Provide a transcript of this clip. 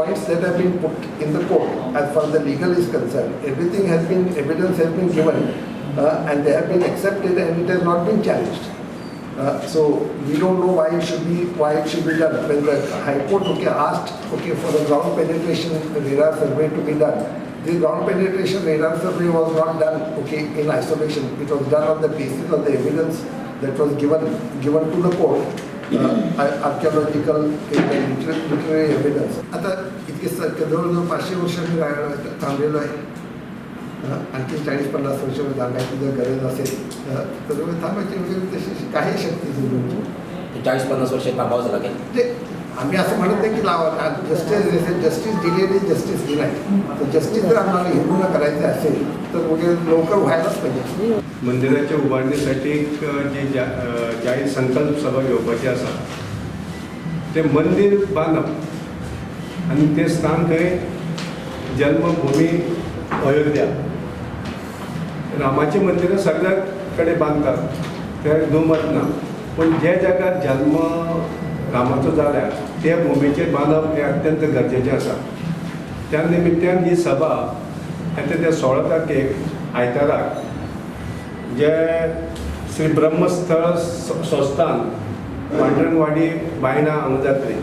points that have been put in the court as far as the legal is concerned, everything has been, evidence has been given and they have been accepted and it has not been challenged. So we don't know why it should be done. When the High Court asked for the ground penetration radar survey to be done, the ground penetration radar survey was not done in isolation. It was done on the basis of the evidence that was given to the court, archaeological literary evidence. आता इतके जवळजवळ 500 वर्षांनी थांबलेलो आहे. आणखी 40-50 वर्ष जाण्याची जर गरज असेल तर थांबायची वगैरे तशी काही शक्ती नाही. 40-50 वर्ष थांबावंच लागेल. ते आम्ही असं म्हणत नाही की लावा. Justice delayed is justice denied. तर जस्टिस जर आम्हाला हिंदूला करायचं असेल तर वगैरे लवकर व्हायलाच पाहिजे. मंदिराच्या उभारणीसाठी जी जाहीर संकल्प सभा घेवपाची आसा ते मंदिर बांदप आनी तें स्थान खंय जन्मभूमी अयोध्या. रामाची मंदिरां सगळ्या कडेन बांदतात तें दुमत ना, पूण जे जाग्यार जल्म रामाचो जाल्या त्या भुमीचेर बांदप हें अत्यंत गरजेचें आसा. त्या निमित्यान ही सभा येता त्या 16 तारखेक आयताराक जे श्री ब्रह्मस्थळ संस्थान पांढरंगवाडी बायणा हांगा जातली.